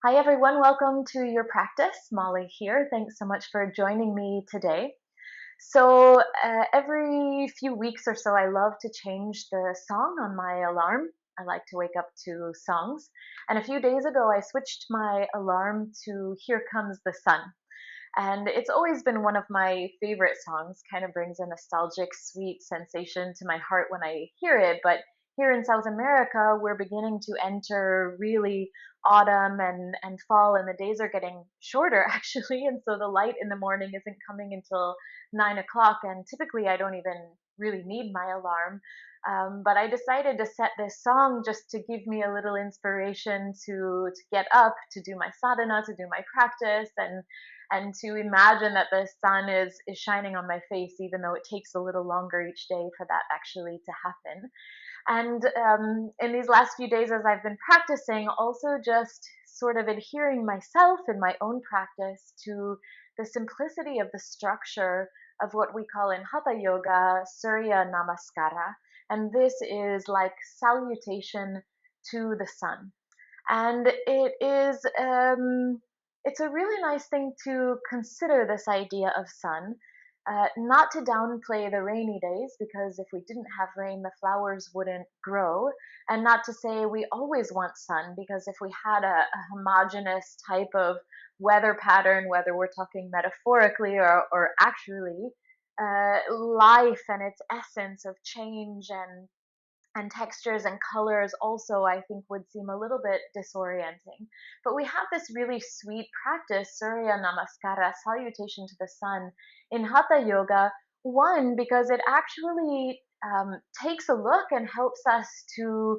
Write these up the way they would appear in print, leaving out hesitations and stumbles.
Hi everyone, welcome to your practice. Molly here. Thanks so much for joining me today. Every few weeks or so, I love to change the song on my alarm. I like to wake up to songs. And a few days ago, I switched my alarm to Here Comes the Sun. And it's always been one of my favorite songs, kind of brings a nostalgic, sweet sensation to my heart when I hear it. But here in South America, we're beginning to enter really autumn and fall, and the days are getting shorter actually. And so the light in the morning isn't coming until 9 o'clock. And typically, I don't even really need my alarm. But I decided to set this song just to give me a little inspiration to get up, to do my sadhana, to do my practice, and to imagine that the sun is shining on my face, even though it takes a little longer each day for that actually to happen. And in these last few days, as I've been practicing, also just sort of adhering myself in my own practice to the simplicity of the structure of what we call in Hatha Yoga Surya Namaskara. And this is like salutation to the sun. And it's a really nice thing to consider this idea of sun. Not to downplay the rainy days, because if we didn't have rain, the flowers wouldn't grow. And not to say we always want sun, because if we had a homogeneous type of weather pattern, whether we're talking metaphorically or actually, life and its essence of change and textures and colors also, I think, would seem a little bit disorienting. But we have this really sweet practice, Surya Namaskara, salutation to the sun, in Hatha Yoga. One, because it actually takes a look and helps us to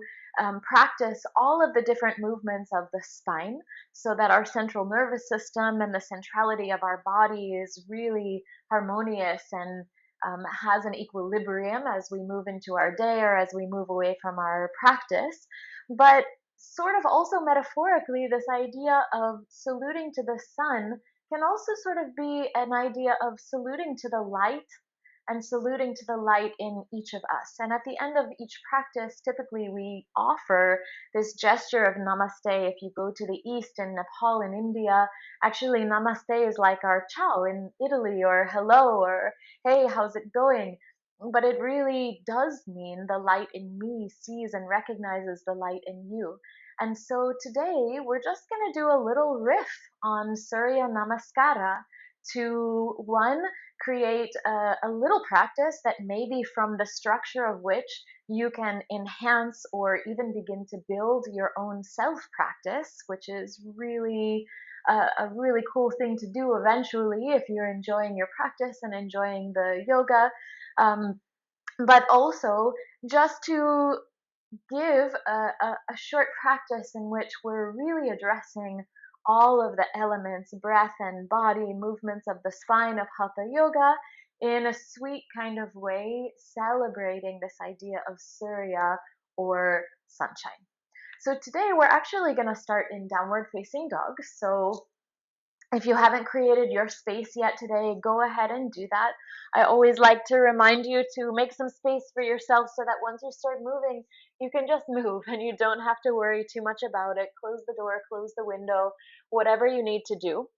practice all of the different movements of the spine so that our central nervous system and the centrality of our body is really harmonious and has an equilibrium as we move into our day or as we move away from our practice. But sort of also metaphorically, this idea of saluting to the sun can also sort of be an idea of saluting to the light and saluting to the light in each of us. And at the end of each practice, typically we offer this gesture of namaste. If you go to the east in Nepal and India, actually namaste is like our ciao in Italy, or hello, or hey, how's it going? But it really does mean the light in me sees and recognizes the light in you. And so today we're just going to do a little riff on Surya Namaskara to one, create a little practice that maybe from the structure of which you can enhance or even begin to build your own self practice, which is really a really cool thing to do eventually if you're enjoying your practice and enjoying the yoga. Um, but also just to give a short practice in which we're really addressing all of the elements, breath and body, movements of the spine of Hatha Yoga in a sweet kind of way, celebrating this idea of Surya or sunshine. So today we're actually going to start in downward facing dog. So if you haven't created your space yet today, go ahead and do that. I always like to remind you to make some space for yourself so that once you start moving, you can just move and you don't have to worry too much about it. Close the door, close the window, whatever you need to do.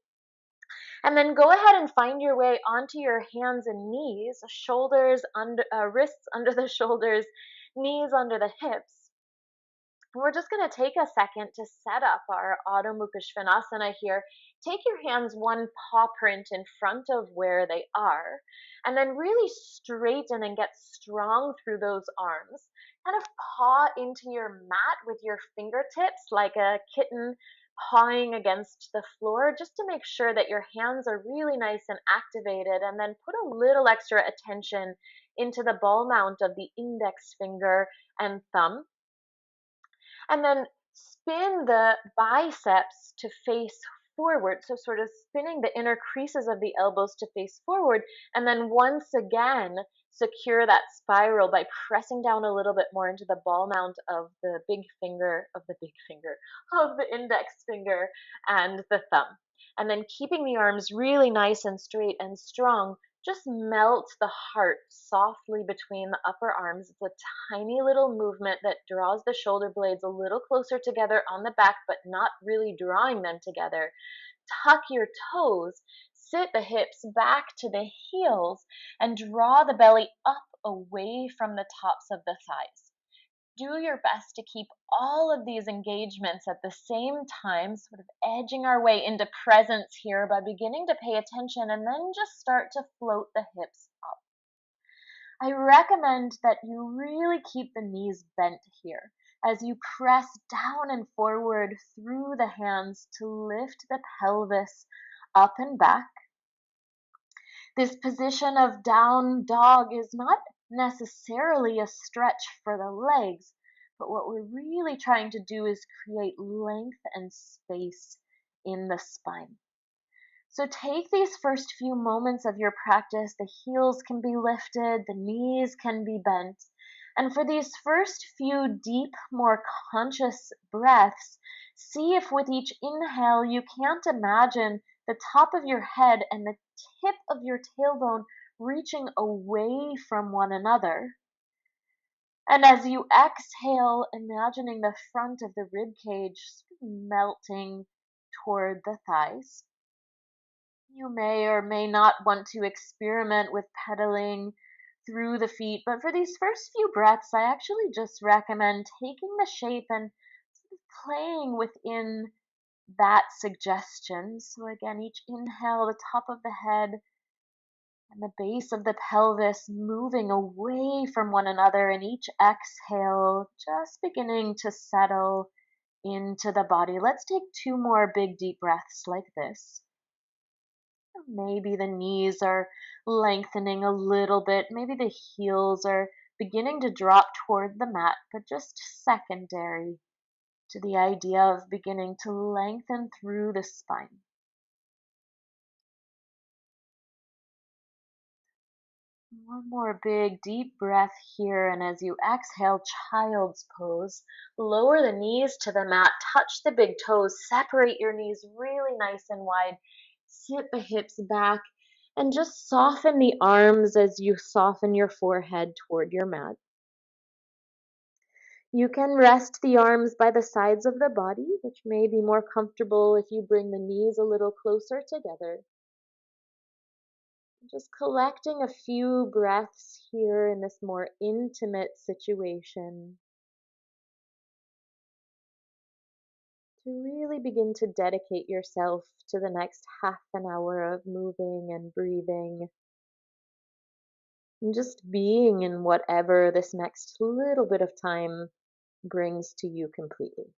And then go ahead and find your way onto your hands and knees, shoulders under, wrists under the shoulders, knees under the hips. We're just going to take a second to set up our Adho Mukha Svanasana here. Take your hands one paw print in front of where they are, and then really straighten and get strong through those arms. Kind of paw into your mat with your fingertips like a kitten pawing against the floor, just to make sure that your hands are really nice and activated, and then put a little extra attention into the ball mount of the index finger and thumb. And then spin the biceps to face forward. So sort of spinning the inner creases of the elbows to face forward. And then once again, secure that spiral by pressing down a little bit more into the ball mount of the big finger, of the index finger and the thumb. And then keeping the arms really nice and straight and strong, Just melt the heart softly between the upper arms. It's a tiny little movement that draws the shoulder blades a little closer together on the back, but not really drawing them together. Tuck your toes, sit the hips back to the heels, and draw the belly up away from the tops of the thighs. Do your best to keep all of these engagements at the same time, sort of edging our way into presence here by beginning to pay attention and then just start to float the hips up. I recommend that you really keep the knees bent here as you press down and forward through the hands to lift the pelvis up and back. This position of down dog is not necessarily a stretch for the legs, but what we're really trying to do is create length and space in the spine. So take these first few moments of your practice. The heels can be lifted, the knees can be bent. And for these first few deep, more conscious breaths, see if with each inhale you can't imagine the top of your head and the tip of your tailbone reaching away from one another. And as you exhale, imagining the front of the rib cage melting toward the thighs. You may or may not want to experiment with pedaling through the feet, but for these first few breaths, I actually just recommend taking the shape and sort of playing within that suggestion. So, again, each inhale, the top of the head and the base of the pelvis moving away from one another, and each exhale just beginning to settle into the body. Let's take two more big deep breaths like this. Maybe the knees are lengthening a little bit. Maybe the heels are beginning to drop toward the mat, but just secondary to the idea of beginning to lengthen through the spine. One more big deep breath here, and as you exhale, child's pose. Lower the knees to the mat, touch the big toes, separate your knees really nice and wide, sit the hips back, and just soften the arms as you soften your forehead toward your mat. You can rest the arms by the sides of the body, which may be more comfortable if you bring the knees a little closer together. Just collecting a few breaths here in this more intimate situation to really begin to dedicate yourself to the next half an hour of moving and breathing and just being in whatever this next little bit of time brings to you completely.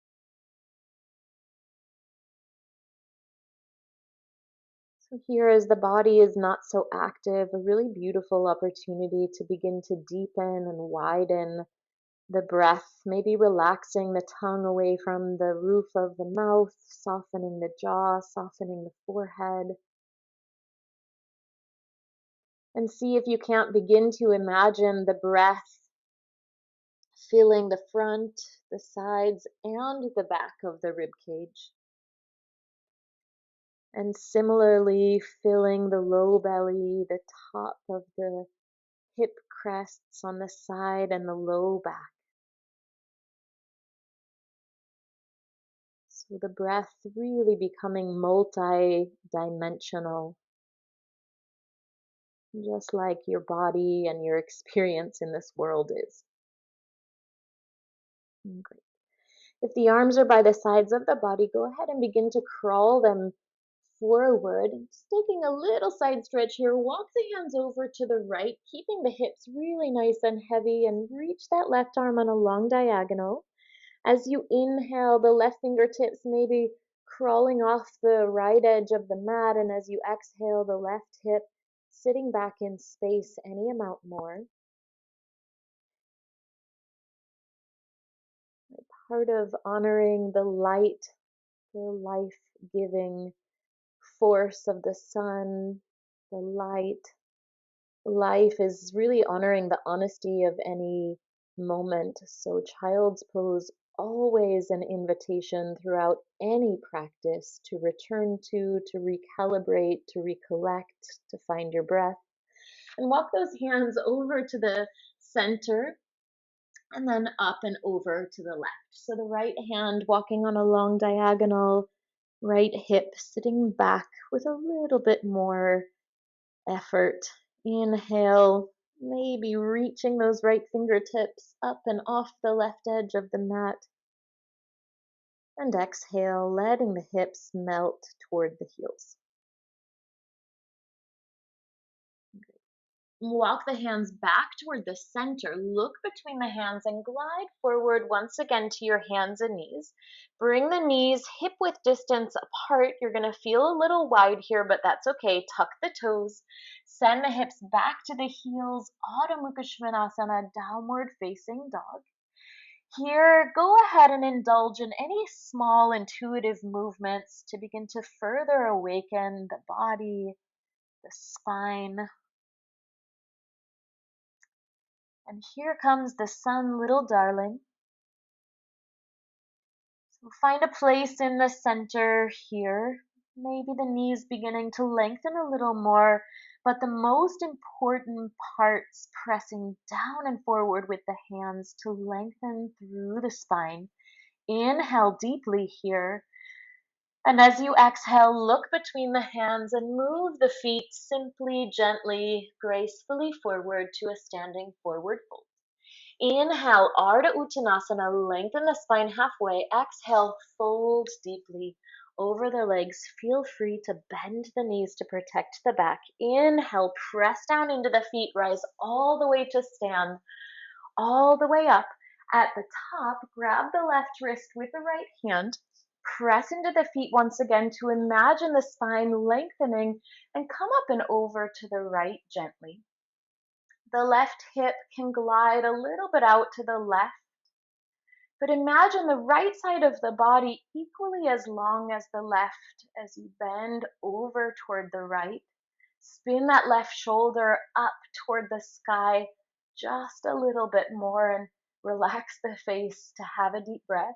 So, here, as the body is not so active, a really beautiful opportunity to begin to deepen and widen the breath, maybe relaxing the tongue away from the roof of the mouth, softening the jaw, softening the forehead. And see if you can't begin to imagine the breath filling the front, the sides, and the back of the rib cage. And similarly, filling the low belly, the top of the hip crests on the side, and the low back. So the breath really becoming multi-dimensional, just like your body and your experience in this world is. Great. If the arms are by the sides of the body, go ahead and begin to crawl them forward. Just taking a little side stretch here, walk the hands over to the right, keeping the hips really nice and heavy, and reach that left arm on a long diagonal. As you inhale, the left fingertips maybe crawling off the right edge of the mat, and as you exhale, the left hip sitting back in space any amount more. Part of honoring the light, the life-giving force of the sun, the light. Life is really honoring the honesty of any moment. So child's pose, always an invitation throughout any practice to return to recalibrate, to recollect, to find your breath. And walk those hands over to the center and then up and over to the left. So the right hand walking on a long diagonal, right hip sitting back with a little bit more effort. Inhale, maybe reaching those right fingertips up and off the left edge of the mat. And exhale, letting the hips melt toward the heels. Walk the hands back toward the center. Look between the hands and glide forward once again to your hands and knees. Bring the knees hip width distance apart. You're going to feel a little wide here, but that's okay. Tuck the toes. Send the hips back to the heels. Adho Mukha Svanasana, downward facing dog. Here, go ahead and indulge in any small intuitive movements to begin to further awaken the body, the spine. And here comes the sun, little darling. So find a place in the center here. Maybe the knees beginning to lengthen a little more, but the most important parts pressing down and forward with the hands to lengthen through the spine. Inhale deeply here. And as you exhale, look between the hands and move the feet simply, gently, gracefully forward to a standing forward fold. Inhale, Ardha Uttanasana, lengthen the spine halfway. Exhale, fold deeply over the legs. Feel free to bend the knees to protect the back. Inhale, press down into the feet, rise all the way to stand, all the way up. At the top, grab the left wrist with the right hand. Press into the feet once again to imagine the spine lengthening and come up and over to the right gently. The left hip can glide a little bit out to the left, but imagine the right side of the body equally as long as the left as you bend over toward the right. Spin that left shoulder up toward the sky just a little bit more and relax the face to have a deep breath.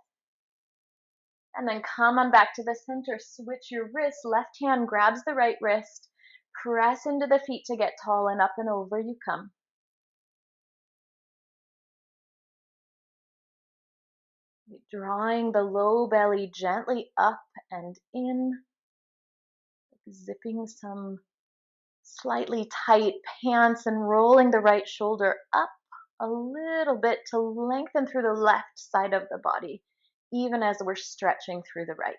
And then come on back to the center. Switch your wrist. Left hand grabs the right wrist. Press into the feet to get tall and up and over you come. Drawing the low belly gently up and in, zipping some slightly tight pants and rolling the right shoulder up a little bit to lengthen through the left side of the body, even as we're stretching through the right.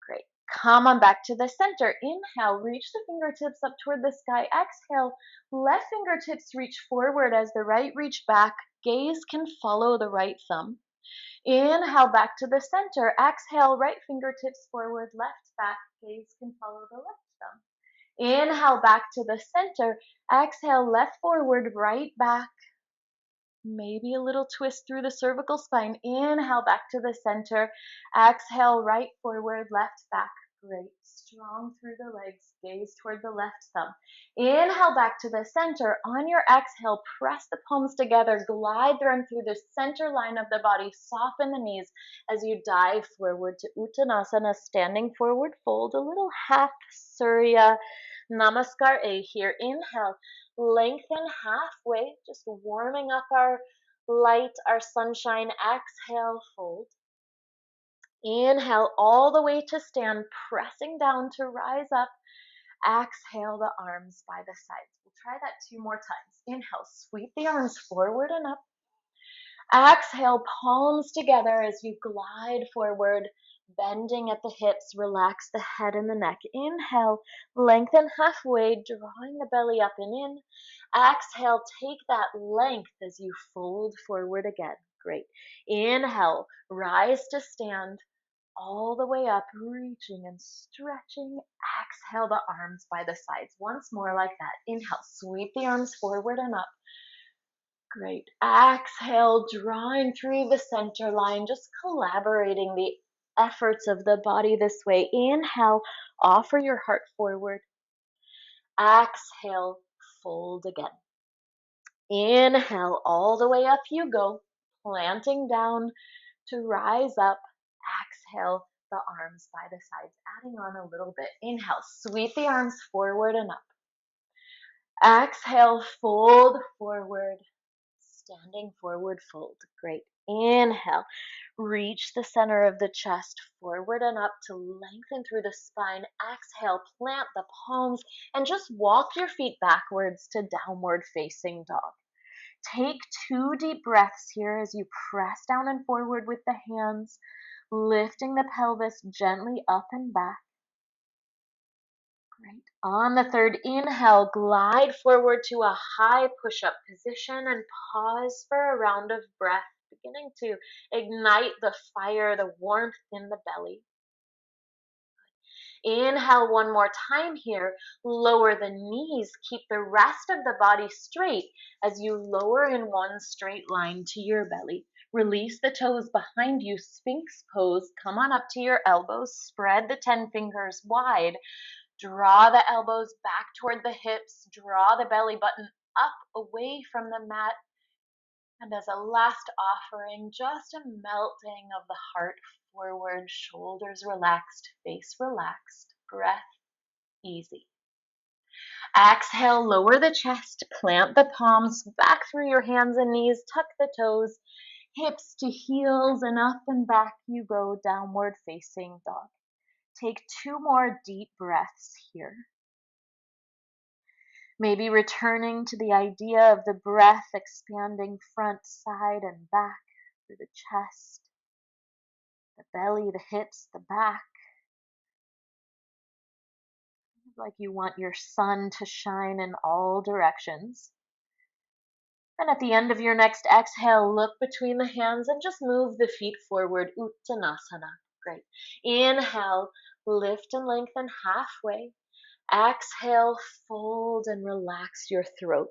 Great. Come on back to the center. Inhale, reach the fingertips up toward the sky. Exhale, left fingertips reach forward as the right reach back. Gaze can follow the right thumb. Inhale back to the center. Exhale, right fingertips forward, left back. Gaze can follow the left thumb. Inhale back to the center. Exhale, left forward, right back. Maybe a little twist through the cervical spine. Inhale back to the center. Exhale, right forward, left back. Great. Strong through the legs. Gaze toward the left thumb. Inhale back to the center. On your exhale, press the palms together. Glide them through the center line of the body. Soften the knees as you dive forward to Uttanasana, standing forward fold. A little half Surya Namaskar A here. Inhale. Lengthen halfway, just warming up our light, our sunshine. Exhale, fold. Inhale all the way to stand, pressing down to rise up. Exhale the arms by the sides. We'll try that 2 more times. Inhale, sweep the arms forward and up. Exhale, palms together as you glide forward, bending at the hips, relax the head and the neck. Inhale, lengthen halfway, drawing the belly up and in. Exhale, take that length as you fold forward again. Great. Inhale, rise to stand all the way up, reaching and stretching. Exhale the arms by the sides. Once more like that. Inhale, sweep the arms forward and up. Great. Exhale, drawing through the center line, just collaborating the efforts of the body this way. Inhale, offer your heart forward. Exhale, fold again. Inhale, all the way up you go, planting down to rise up. Exhale, the arms by the sides, adding on a little bit. Inhale, sweep the arms forward and up. Exhale, fold forward, standing forward fold. Great. Inhale, reach the center of the chest forward and up to lengthen through the spine. Exhale, plant the palms and just walk your feet backwards to downward facing dog. Take 2 deep breaths here as you press down and forward with the hands, lifting the pelvis gently up and back. Great. On the third inhale, glide forward to a high push-up position and pause for a round of breath, beginning to ignite the fire, the warmth in the belly. Inhale one more time here. Lower the knees. Keep the rest of the body straight as you lower in one straight line to your belly. Release the toes behind you, Sphinx Pose. Come on up to your elbows. Spread the 10 fingers wide. Draw the elbows back toward the hips. Draw the belly button up away from the mat. And as a last offering, just a melting of the heart forward, shoulders relaxed, face relaxed, breath easy. Exhale, lower the chest, plant the palms back through your hands and knees, tuck the toes, hips to heels, and up and back you go, downward facing dog. Take 2 more deep breaths here. Maybe returning to the idea of the breath expanding front, side, and back through the chest, the belly, the hips, the back. Like you want your sun to shine in all directions. And at the end of your next exhale, look between the hands and just move the feet forward, Uttanasana. Great. Inhale, lift and lengthen halfway. Exhale, fold and relax your throat.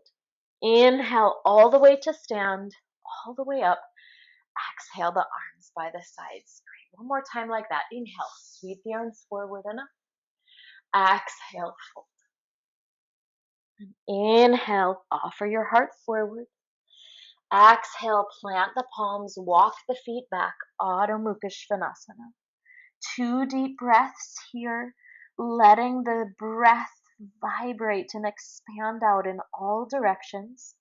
Inhale all the way to stand, all the way up. Exhale the arms by the sides. Great. One more time like that. Inhale, sweep the arms forward and up. Exhale, fold. And inhale, offer your heart forward. Exhale, plant the palms, walk the feet back, Adho Mukha Svanasana. 2 deep breaths here, letting the breath vibrate and expand out in all directions.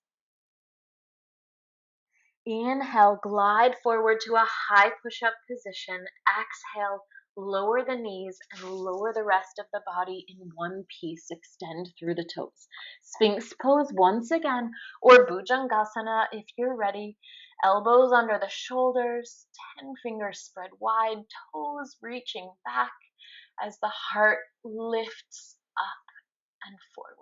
Inhale, glide forward to a high push-up position. Exhale, lower the knees and lower the rest of the body in one piece. Extend through the toes. Sphinx Pose once again, or Bhujangasana if you're ready. Elbows under the shoulders, 10 fingers spread wide, toes reaching back as the heart lifts up and forward.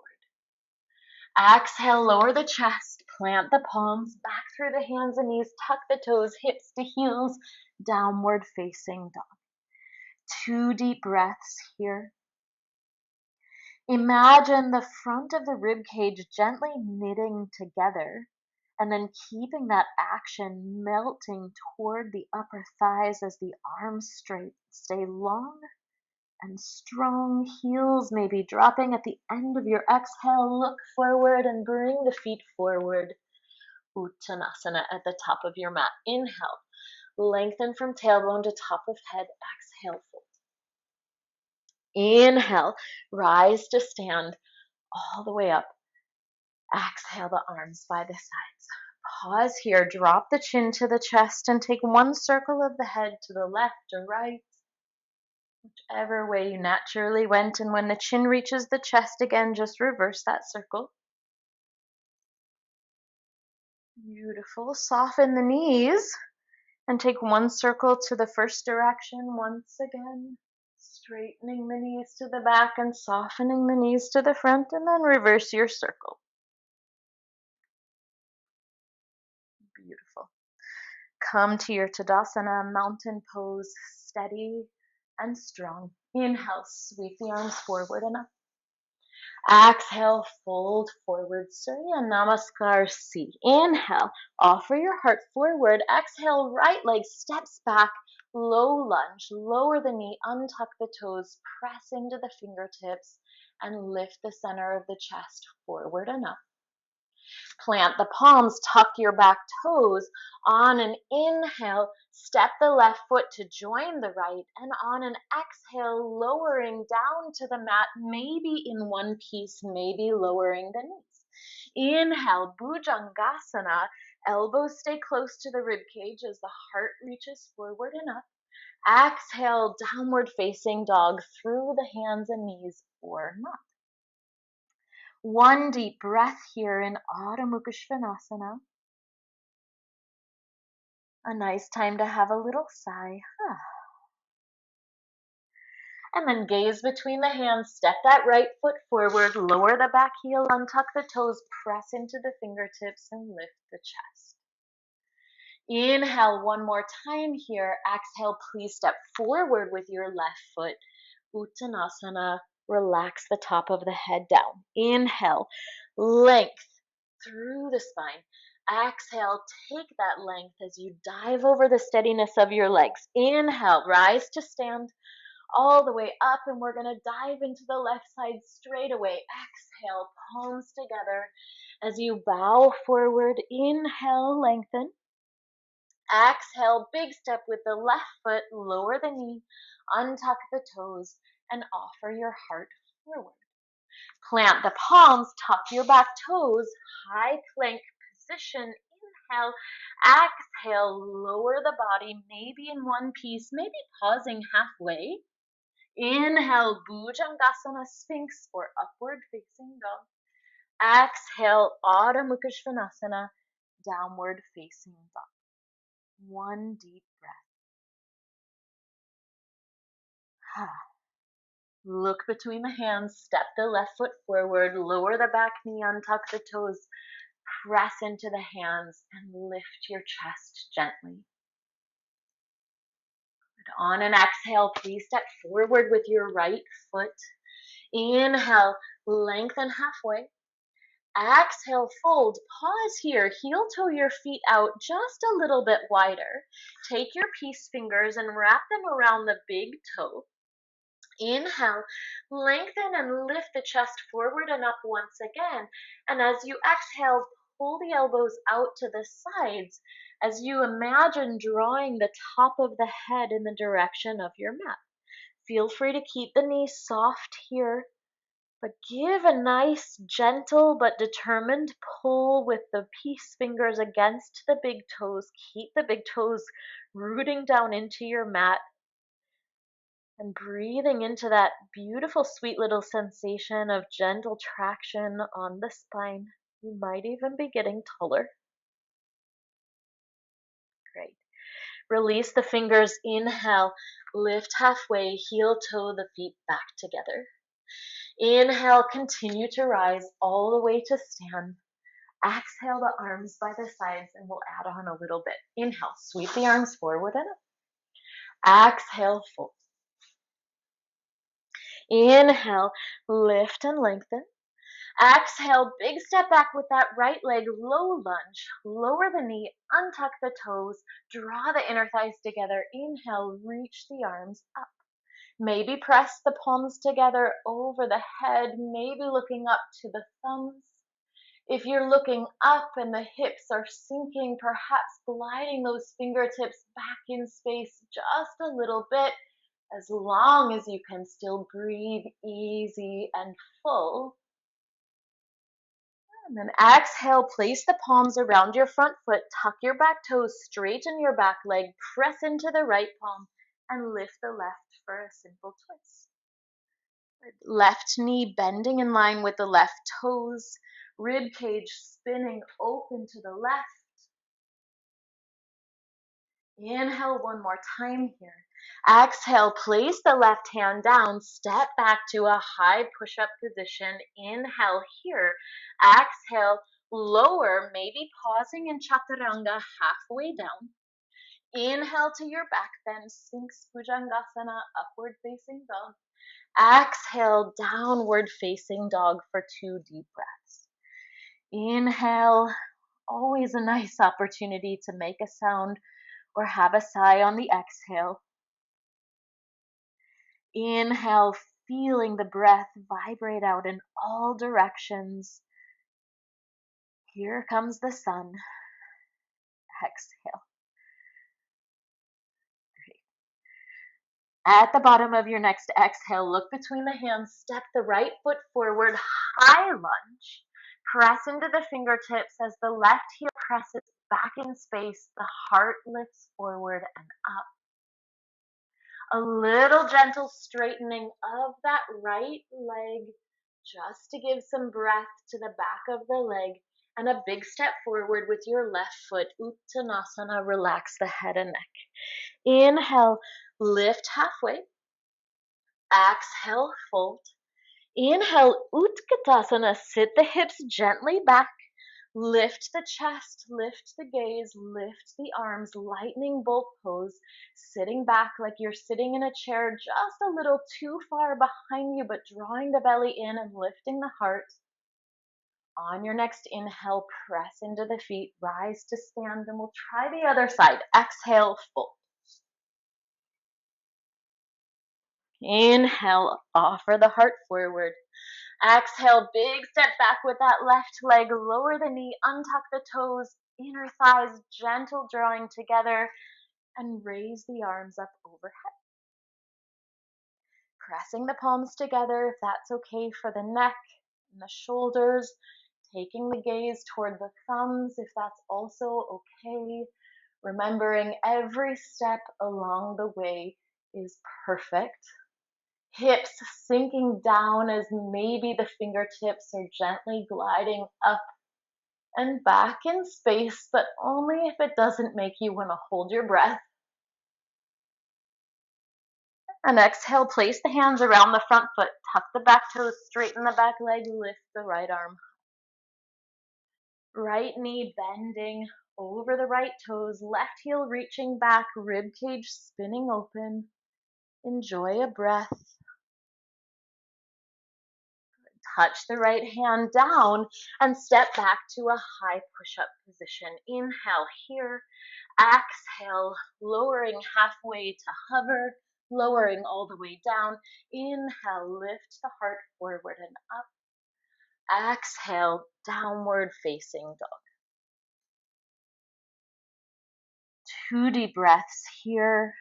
Exhale, lower the chest, plant the palms back through the hands and knees, tuck the toes, hips to heels, downward facing dog. 2 deep breaths here. Imagine the front of the rib cage gently knitting together and then keeping that action melting toward the upper thighs as the arms straight stay long and strong. Heels maybe dropping at the end of your exhale. Look forward and bring the feet forward. Uttanasana at the top of your mat. Inhale, lengthen from tailbone to top of head. Exhale, fold. Inhale, rise to stand all the way up. Exhale the arms by the sides. Pause here, drop the chin to the chest and take 1 circle of the head to the left or right. Whichever way you naturally went, and when the chin reaches the chest again, just reverse that circle. Beautiful. Soften the knees and take 1 circle to the first direction once again. Straightening the knees to the back and softening the knees to the front, and then reverse your circle. Beautiful. Come to your Tadasana, mountain pose, steady and strong. Inhale, sweep the arms forward and up. Exhale, fold forward, Surya Namaskar C. Inhale, offer your heart forward. Exhale, right leg steps back, low lunge. Lower the knee, untuck the toes, press into the fingertips, and lift the center of the chest forward and up. Plant the palms, tuck your back toes. On an inhale, step the left foot to join the right, and on an exhale, lowering down to the mat, maybe in one piece, maybe lowering the knees. Inhale, Bhujangasana. Elbows stay close to the rib cage as the heart reaches forward and up. Exhale, downward facing dog through the hands and knees or not. One deep breath here in Adho Mukha Svanasana. A nice time to have a little sigh. And then gaze between the hands, step that right foot forward, lower the back heel, untuck the toes, press into the fingertips and lift the chest. Inhale one more time here. Exhale, please step forward with your left foot. Uttanasana, relax the top of the head down. Inhale, length through the spine. Exhale, take that length as you dive over the steadiness of your legs. Inhale, rise to stand all the way up, and we're going to dive into the left side straight away. Exhale, palms together as you bow forward. Inhale, lengthen. Exhale, big step with the left foot, lower the knee, untuck the toes, and offer your heart forward. Plant the palms, tuck your back toes, high plank position. Inhale, exhale, lower the body, maybe in one piece, maybe pausing halfway. Inhale, Bhujangasana, Sphinx, or upward facing dog. Exhale, Adho Mukha Svanasana, downward facing dog. One deep breath. Look between the hands, step the left foot forward, lower the back knee, untuck the toes, press into the hands, and lift your chest gently. On an exhale, please step forward with your right foot. Inhale, lengthen halfway. Exhale, fold. Pause here. Heel toe your feet out just a little bit wider. Take your peace fingers and wrap them around the big toe. Inhale, lengthen and lift the chest forward and up once again. And as you exhale, pull the elbows out to the sides as you imagine drawing the top of the head in the direction of your mat. Feel free to keep the knees soft here, but give a nice, gentle but determined pull with the peace fingers against the big toes. Keep the big toes rooting down into your mat. And breathing into that beautiful, sweet little sensation of gentle traction on the spine. You might even be getting taller. Great. Release the fingers. Inhale, lift halfway, heel toe the feet back together. Inhale, continue to rise all the way to stand. Exhale the arms by the sides, and we'll add on a little bit. Inhale, sweep the arms forward and up. Exhale, fold. Inhale, lift and lengthen. Exhale, big step back with that right leg, low lunge. Lower the knee, untuck the toes, draw the inner thighs together. Inhale, reach the arms up. Maybe press the palms together over the head, maybe looking up to the thumbs. If you're looking up and the hips are sinking, perhaps gliding those fingertips back in space just a little bit, as long as you can still breathe easy and full. And then exhale, place the palms around your front foot, tuck your back toes, straighten your back leg, press into the right palm, and lift the left for a simple twist. Left knee bending in line with the left toes, rib cage spinning open to the left. Inhale one more time here. Exhale, place the left hand down, step back to a high push-up position. Inhale here. Exhale, lower, maybe pausing in chaturanga halfway down. Inhale to your back bend, Sphinx Bhujangasana, upward facing dog. Exhale, downward facing dog for 2 deep breaths. Inhale, always a nice opportunity to make a sound or have a sigh on the exhale. Inhale, feeling the breath vibrate out in all directions. Here comes the sun. Exhale. At the bottom of your next exhale, look between the hands, step the right foot forward, high lunge. Press into the fingertips as the left heel presses back in space, the heart lifts forward and up. A little gentle straightening of that right leg just to give some breath to the back of the leg, and a big step forward with your left foot. Uttanasana, relax the head and neck. Inhale, lift halfway. Exhale, fold. Inhale, Utkatasana, sit the hips gently back. Lift the chest, lift the gaze, lift the arms, lightning bolt pose, sitting back like you're sitting in a chair just a little too far behind you, but drawing the belly in and lifting the heart. On your next inhale, press into the feet, rise to stand, and we'll try the other side. Exhale, fold. Inhale, offer the heart forward. Exhale, big step back with that left leg. Lower the knee, untuck the toes, inner thighs gentle drawing together, and raise the arms up overhead. Pressing the palms together if that's okay for the neck and the shoulders. Taking the gaze toward the thumbs if that's also okay. Remembering every step along the way is perfect. Hips sinking down as maybe the fingertips are gently gliding up and back in space, but only if it doesn't make you want to hold your breath. And exhale, place the hands around the front foot, tuck the back toes, straighten the back leg, lift the right arm. Right knee bending over the right toes, left heel reaching back, rib cage spinning open. Enjoy a breath. Touch the right hand down and step back to a high push-up position. Inhale here. Exhale, lowering halfway to hover, lowering all the way down. Inhale, lift the heart forward and up. Exhale, downward facing dog. 2 deep breaths here,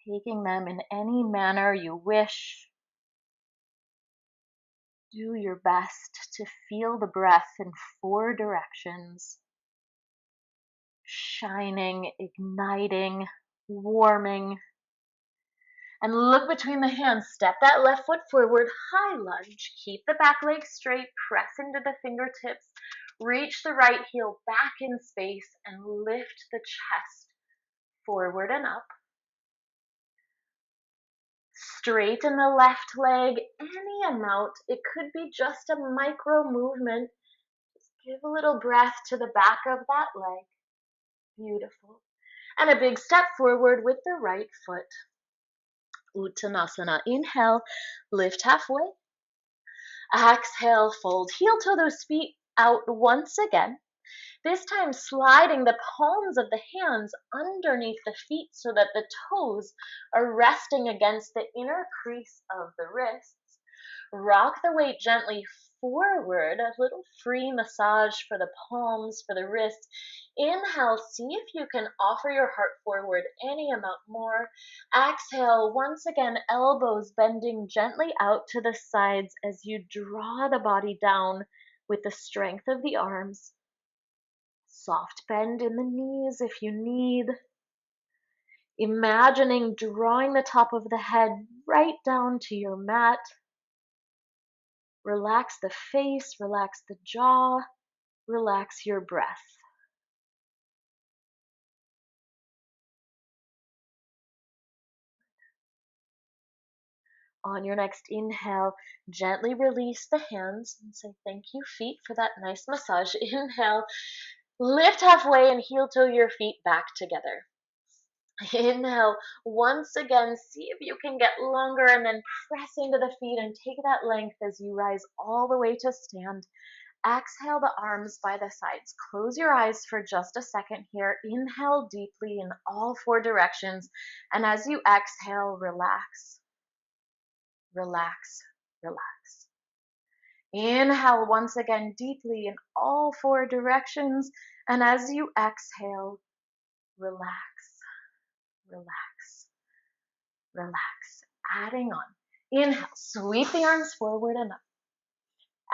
taking them in any manner you wish. Do your best to feel the breath in 4 directions. Shining, igniting, warming. And look between the hands. Step that left foot forward, high lunge. Keep the back leg straight, press into the fingertips. Reach the right heel back in space and lift the chest forward and up. Straighten the left leg any amount. It could be just a micro movement. Just give a little breath to the back of that leg. Beautiful. And a big step forward with the right foot. Uttanasana. Inhale, lift halfway. Exhale, fold. Heel toe those feet out once again. This time sliding the palms of the hands underneath the feet so that the toes are resting against the inner crease of the wrists. Rock the weight gently forward, a little free massage for the palms, for the wrists. Inhale, see if you can offer your heart forward any amount more. Exhale, once again, elbows bending gently out to the sides as you draw the body down with the strength of the arms. Soft bend in the knees if you need. Imagining drawing the top of the head right down to your mat. Relax the face, relax the jaw, relax your breath. On your next inhale, gently release the hands and say thank you, feet, for that nice massage. Inhale, lift halfway and heel toe your feet back together. Inhale, once again, see if you can get longer and then press into the feet and take that length as you rise all the way to stand. Exhale the arms by the sides. Close your eyes for just a second here. Inhale deeply in all 4 directions. And as you exhale, relax, relax, relax. Inhale once again deeply in all four directions. And as you exhale, relax, relax, relax. Adding on. Inhale, sweep the arms forward and up.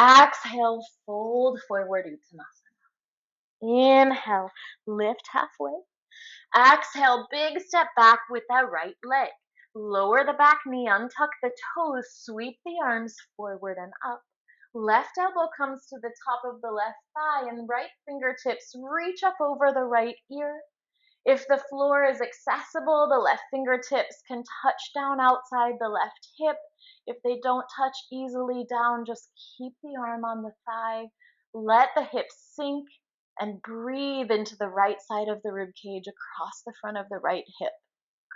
Exhale, fold forward, Uttanasana. Inhale, lift halfway. Exhale, big step back with that right leg. Lower the back knee, untuck the toes, sweep the arms forward and up. Left elbow comes to the top of the left thigh and right fingertips reach up over the right ear. If the floor is accessible, the left fingertips can touch down outside the left hip. If they don't touch easily down, just keep the arm on the thigh. Let the hips sink and breathe into the right side of the rib cage across the front of the right hip.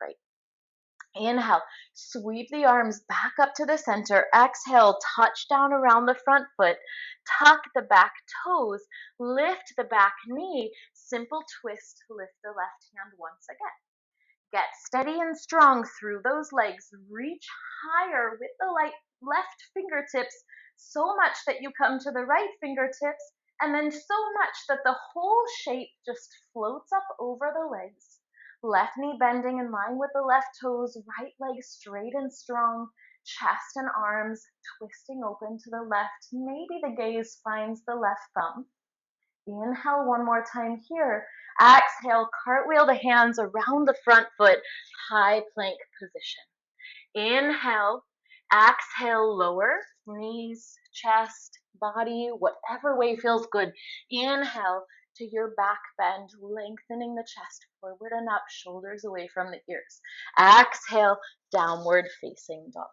Great. Inhale, sweep the arms back up to the center. Exhale, touch down around the front foot. Tuck the back toes. Lift the back knee. Simple twist, lift the left hand once again. Get steady and strong through those legs. Reach higher with the left fingertips so much that you come to the right fingertips, and then so much that the whole shape just floats up over the legs. Left knee bending in line with the left toes, right leg straight and strong, chest and arms twisting open to the left. Maybe the gaze finds the left thumb. Inhale one more time here. Exhale, cartwheel the hands around the front foot, high plank position. Inhale, exhale, lower, knees, chest, body, whatever way feels good. Inhale to your back bend, lengthening the chest forward and up, shoulders away from the ears. Exhale, downward facing dog.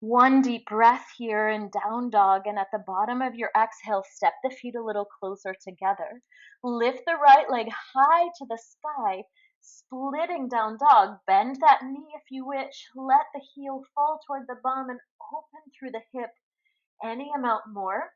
One deep breath here in down dog, and at the bottom of your exhale, step the feet a little closer together. Lift the right leg high to the sky, splitting down dog. Bend that knee if you wish. Let the heel fall toward the bum and open through the hip any amount more.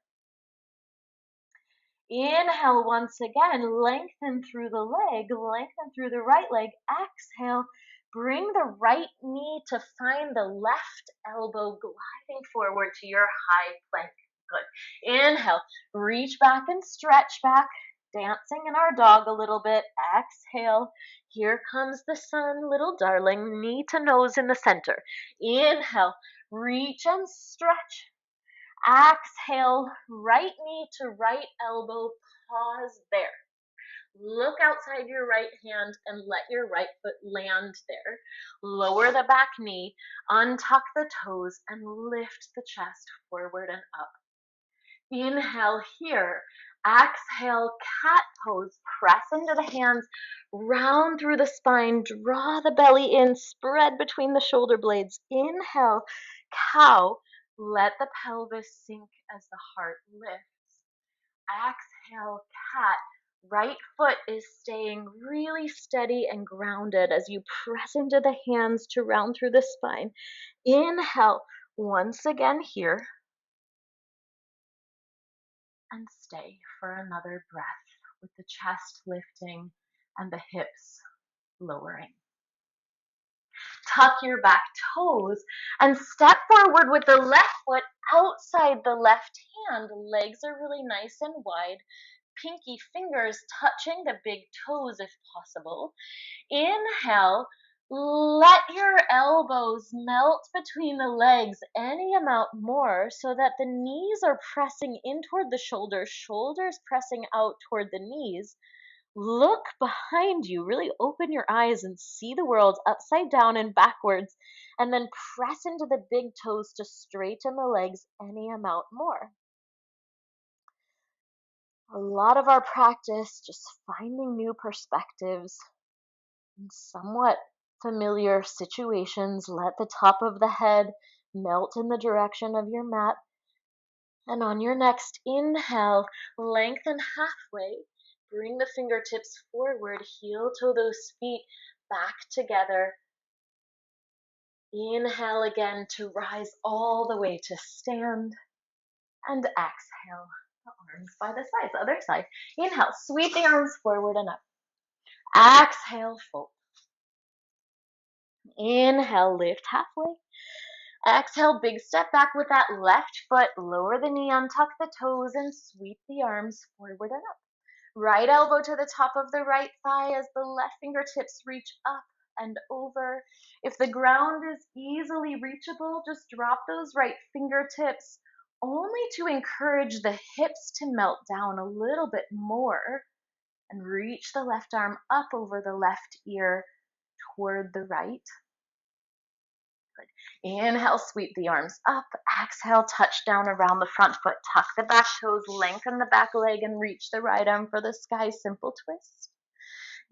Inhale once again, lengthen through the leg, lengthen through the right leg. Exhale, bring the right knee to find the left elbow, gliding forward to your high plank. Good. Inhale, reach back and stretch back, dancing in our dog a little bit. Exhale, here comes the sun, little darling, knee to nose in the center. Inhale, reach and stretch. Exhale, right knee to right elbow, pause there. Look outside your right hand and let your right foot land there. Lower the back knee, untuck the toes, and lift the chest forward and up. Inhale here. Exhale, cat pose. Press into the hands, round through the spine, draw the belly in, spread between the shoulder blades. Inhale, cow. Let the pelvis sink as the heart lifts. Exhale, cat. Right foot is staying really steady and grounded as you press into the hands to round through the spine. Inhale, once again here. And stay for another breath with the chest lifting and the hips lowering. Tuck your back toes and step forward with the left foot outside the left hand. Legs are really nice and wide. Pinky fingers touching the big toes if possible. Inhale, let your elbows melt between the legs any amount more so that the knees are pressing in toward the shoulders, shoulders pressing out toward the knees. Look behind you, really open your eyes and see the world upside down and backwards, and then press into the big toes to straighten the legs any amount more. A lot of our practice just finding new perspectives in somewhat familiar situations. Let the top of the head melt in the direction of your mat. And on your next inhale, lengthen halfway. Bring the fingertips forward, heel toe those feet back together. Inhale again to rise all the way to stand. And exhale, the arms by the sides, other side. Inhale, sweep the arms forward and up. Exhale, fold. Inhale, lift halfway. Exhale, big step back with that left foot. Lower the knee, untuck the toes, and sweep the arms forward and up. Right elbow to the top of the right thigh as the left fingertips reach up and over. If the ground is easily reachable, just drop those right fingertips only to encourage the hips to melt down a little bit more, and reach the left arm up over the left ear toward the right. Good. Inhale, sweep the arms up. Exhale, touch down around the front foot. Tuck the back toes, lengthen the back leg, and reach the right arm for the sky. Simple twist.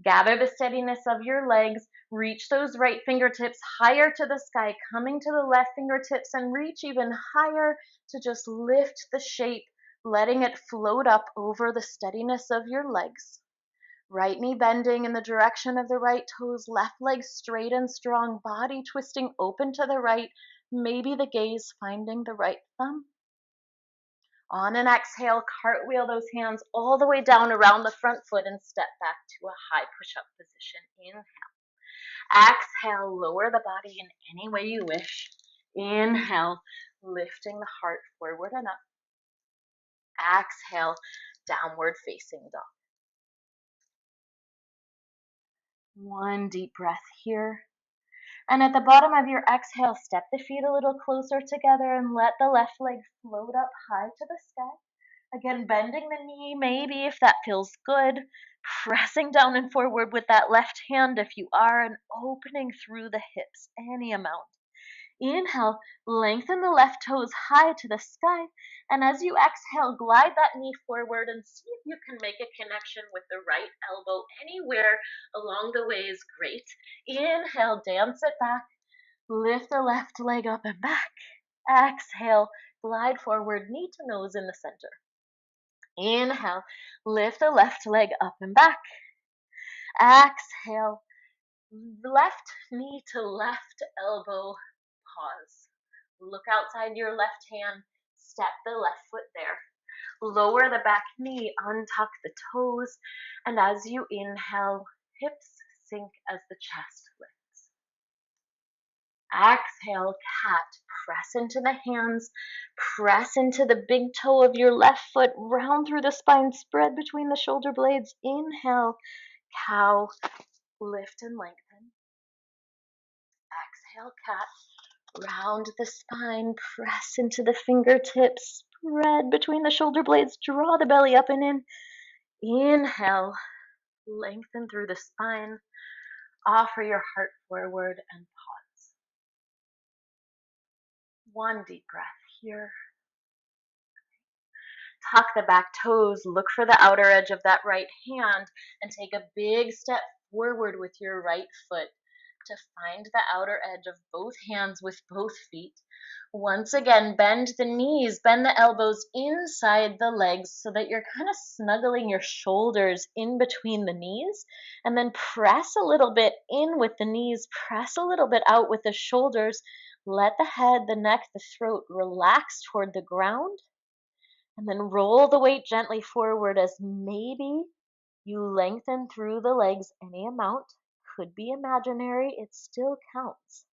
Gather the steadiness of your legs. Reach those right fingertips higher to the sky, coming to the left fingertips, and reach even higher to just lift the shape, letting it float up over the steadiness of your legs. Right knee bending in the direction of the right toes, left leg straight and strong, body twisting open to the right, maybe the gaze finding the right thumb. On an exhale, cartwheel those hands all the way down around the front foot and step back to a high push-up position. Inhale. Exhale, lower the body in any way you wish. Inhale, lifting the heart forward and up. Exhale, downward facing dog. One deep breath here. And at the bottom of your exhale, step the feet a little closer together and let the left leg float up high to the sky. Again, bending the knee, maybe if that feels good. Pressing down and forward with that left hand if you are, and opening through the hips, any amount. Inhale, lengthen the left toes high to the sky. And as you exhale, glide that knee forward and see if you can make a connection with the right elbow anywhere along the way is great. Inhale, dance it back. Lift the left leg up and back. Exhale, glide forward, knee to nose in the center. Inhale, lift the left leg up and back. Exhale, left knee to left elbow, pause. Look outside your left hand, step the left foot there. Lower the back knee, untuck the toes, and as you inhale, hips sink as the chest lifts. Exhale, cat. Press into the hands, press into the big toe of your left foot, round through the spine, spread between the shoulder blades. Inhale, cow, lift and lengthen. Exhale, cat. Round the spine, press into the fingertips, spread between the shoulder blades, draw the belly up and in. Inhale, lengthen through the spine, offer your heart forward and pause. One deep breath here. Tuck the back toes, look for the outer edge of that right hand, and take a big step forward with your right foot to find the outer edge of both hands with both feet. Once again, bend the knees, bend the elbows inside the legs so that you're kind of snuggling your shoulders in between the knees, and then press a little bit in with the knees, press a little bit out with the shoulders. Let the head, the neck, the throat relax toward the ground, and then roll the weight gently forward as maybe you lengthen through the legs any amount. Could be imaginary, it still counts.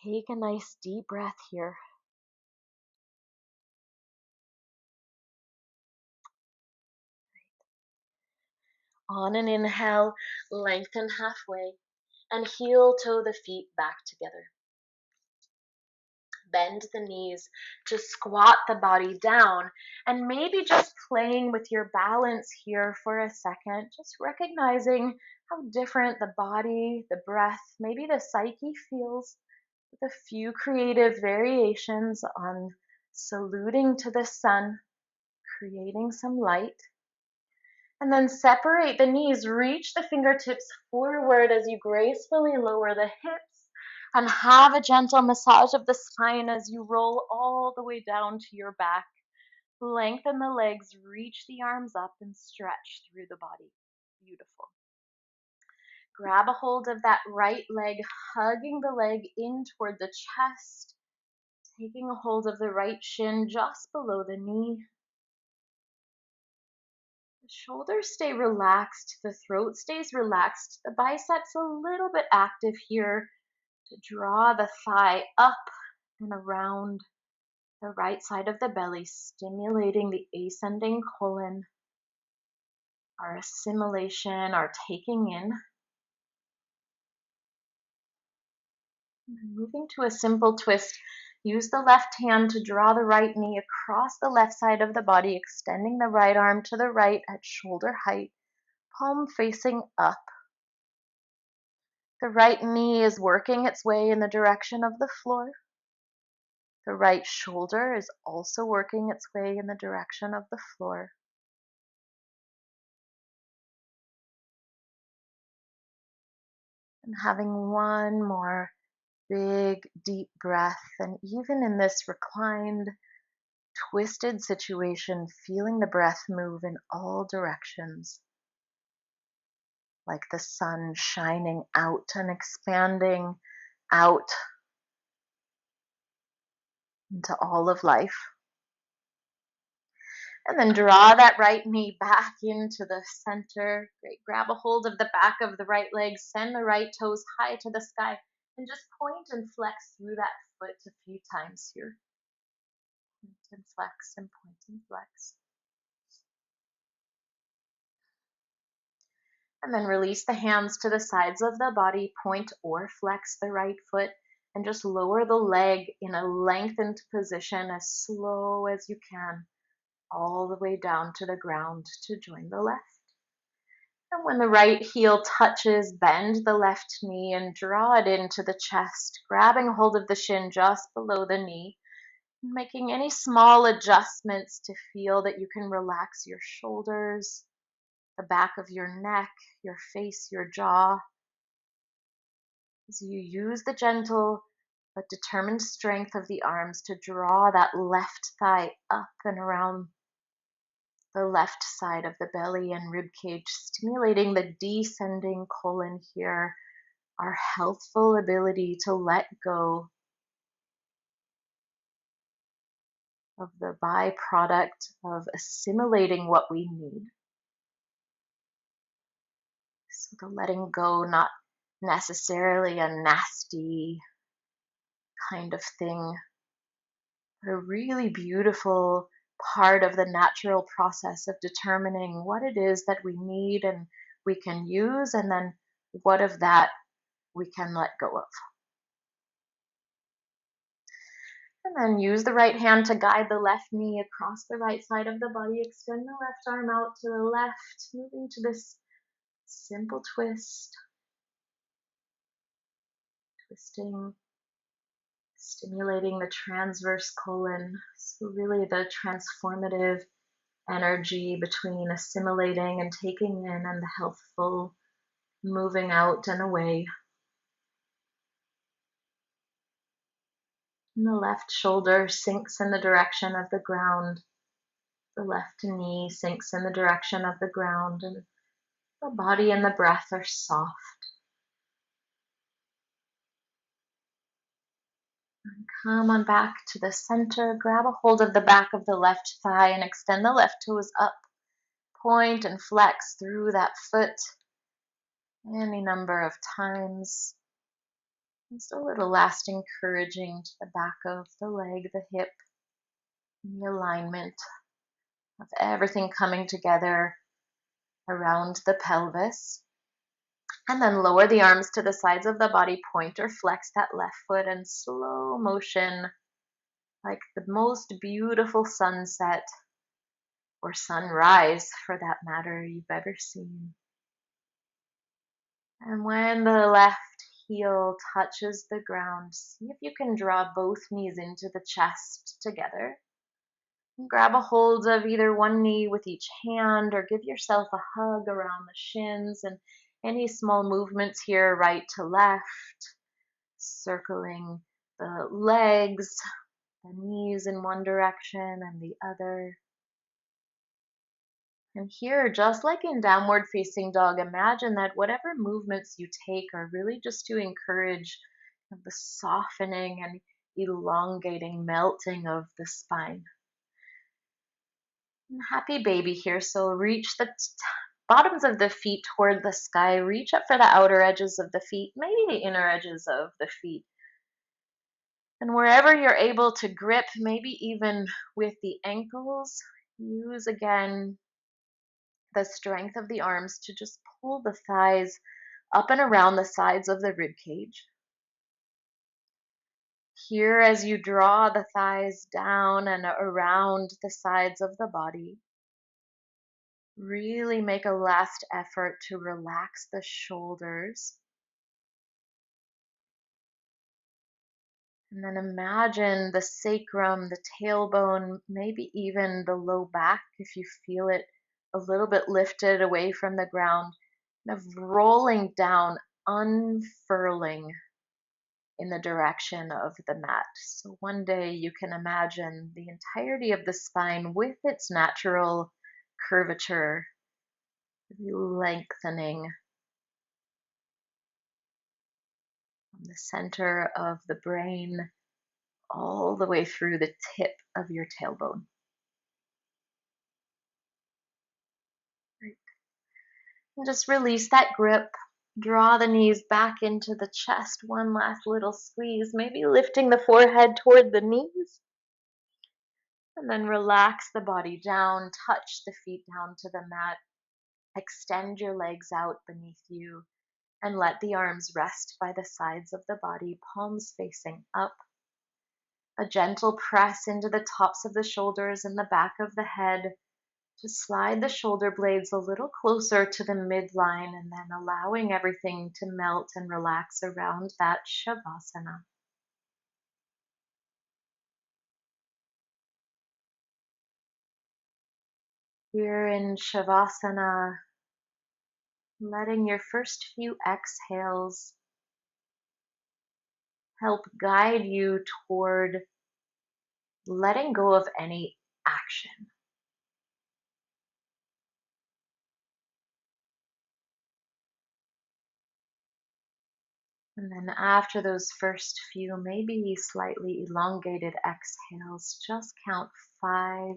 Take a nice deep breath here. On an inhale, lengthen halfway and heel toe the feet back together. Bend the knees to squat the body down, and maybe just playing with your balance here for a second, just recognizing how different the body, the breath, maybe the psyche feels, with a few creative variations on saluting to the sun, creating some light. And then separate the knees, reach the fingertips forward as you gracefully lower the hips, and have a gentle massage of the spine as you roll all the way down to your back. Lengthen the legs, reach the arms up, and stretch through the body. Beautiful. Grab a hold of that right leg, hugging the leg in toward the chest, taking a hold of the right shin just below the knee. The shoulders stay relaxed, the throat stays relaxed, the biceps a little bit active here. to draw the thigh up and around the right side of the belly, stimulating the ascending colon, our assimilation, our taking in. Moving to a simple twist, use the left hand to draw the right knee across the left side of the body, extending the right arm to the right at shoulder height, palm facing up. The right knee is working its way in the direction of the floor. The right shoulder is also working its way in the direction of the floor. And having one more big, deep breath, and even in this reclined, twisted situation, feeling the breath move in all directions, like the sun shining out and expanding out into all of life. And then draw that right knee back into the center. Great. Grab a hold of the back of the right leg, send the right toes high to the sky, and just point and flex through that foot a few times here. Point and flex and point and flex. And then release the hands to the sides of the body, point or flex the right foot, and just lower the leg in a lengthened position as slow as you can, all the way down to the ground to join the left. And when the right heel touches, bend the left knee and draw it into the chest, grabbing hold of the shin just below the knee, making any small adjustments to feel that you can relax your shoulders, the back of your neck, your face, your jaw, as you use the gentle but determined strength of the arms to draw that left thigh up and around the left side of the belly and rib cage, stimulating the descending colon here, our healthful ability to let go of the byproduct of assimilating what we need. So the letting go, not necessarily a nasty kind of thing, but a really beautiful part of the natural process of determining what it is that we need and we can use, and then what of that we can let go of. And then use the right hand to guide the left knee across the right side of the body. Extend the left arm out to the left, moving to this simple twist. Twisting, stimulating the transverse colon. So really the transformative energy between assimilating and taking in and the healthful moving out and away. And the left shoulder sinks in the direction of the ground. The left knee sinks in the direction of the ground, and the body and the breath are soft. And come on back to the center. Grab a hold of the back of the left thigh and extend the left toes up. Point and flex through that foot any number of times. Just a little last encouraging to the back of the leg, the hip, and the alignment of everything coming together around the pelvis. And then lower the arms to the sides of the body, point or flex that left foot in slow motion, like the most beautiful sunset or sunrise, for that matter, you've ever seen. And when the left heel touches the ground, see if you can draw both knees into the chest together. And grab a hold of either one knee with each hand, or give yourself a hug around the shins, and any small movements here, right to left, circling the legs, the knees in one direction and the other. And here, just like in downward facing dog, imagine that whatever movements you take are really just to encourage the softening and elongating, melting of the spine. And happy baby here, so reach the bottoms of the feet toward the sky. Reach up for the outer edges of the feet, maybe the inner edges of the feet. And wherever you're able to grip, maybe even with the ankles, use again the strength of the arms to just pull the thighs up and around the sides of the rib cage. Here, as you draw the thighs down and around the sides of the body, really make a last effort to relax the shoulders. And then imagine the sacrum, the tailbone, maybe even the low back, if you feel it a little bit lifted away from the ground, kind of rolling down, unfurling in the direction of the mat. So one day you can imagine the entirety of the spine with its natural curvature, lengthening from the center of the brain all the way through the tip of your tailbone. Right. And just release that grip. Draw the knees back into the chest. One last little squeeze, maybe lifting the forehead toward the knees. And then relax the body down, touch the feet down to the mat. Extend your legs out beneath you and let the arms rest by the sides of the body, palms facing up. A gentle press into the tops of the shoulders and the back of the head to slide the shoulder blades a little closer to the midline and then allowing everything to melt and relax around that Shavasana. Here in Shavasana, letting your first few exhales help guide you toward letting go of any action. And then after those first few, maybe slightly elongated exhales, just count 5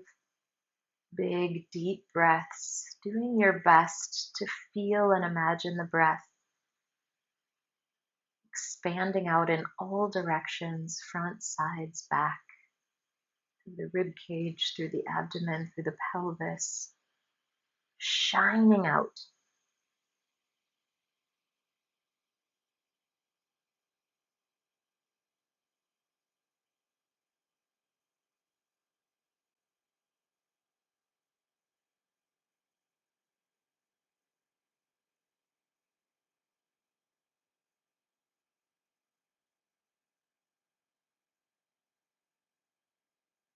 big, deep breaths, doing your best to feel and imagine the breath expanding out in all directions, front, sides, back, through the rib cage, through the abdomen, through the pelvis, shining out.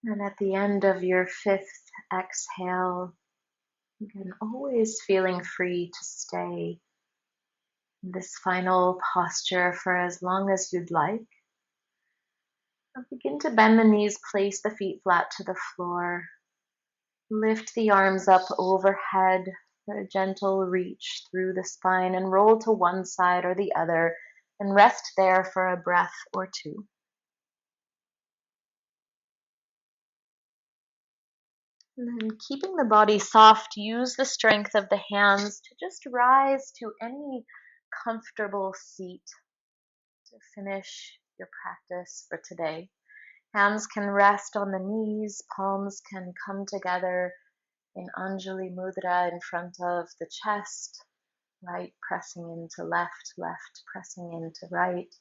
And at the end of your 5th exhale, again, always feeling free to stay in this final posture for as long as you'd like. And begin to bend the knees, place the feet flat to the floor. Lift the arms up overhead for a gentle reach through the spine and roll to one side or the other and rest there for a breath or two. And then keeping the body soft, use the strength of the hands to just rise to any comfortable seat to finish your practice for today. Hands can rest on the knees, palms can come together in Anjali Mudra in front of the chest, right pressing into left, left pressing into right.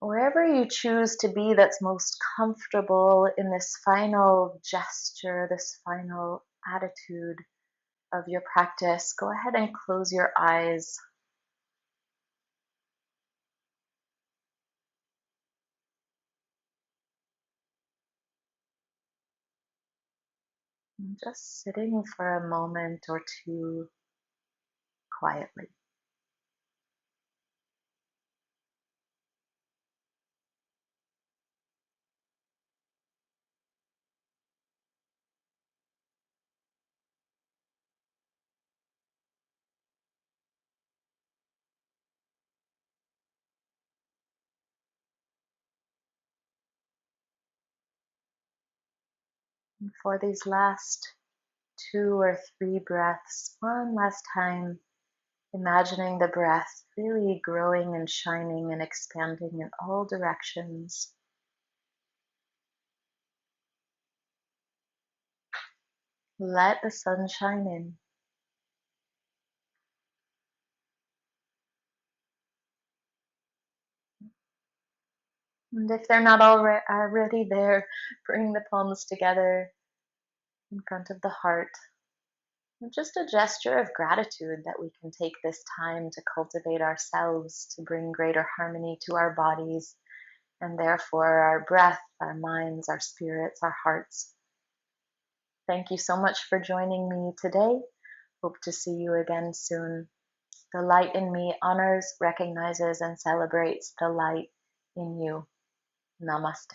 Wherever you choose to be that's most comfortable in this final gesture, this final attitude of your practice, go ahead and close your eyes. And just sitting for a moment or two quietly. And for these last 2 or 3 breaths, one last time, imagining the breath really growing and shining and expanding in all directions. Let the sun shine in. And if they're not already there, bring the palms together in front of the heart. And just a gesture of gratitude that we can take this time to cultivate ourselves, to bring greater harmony to our bodies, and therefore our breath, our minds, our spirits, our hearts. Thank you so much for joining me today. Hope to see you again soon. The light in me honors, recognizes, and celebrates the light in you. Namaste.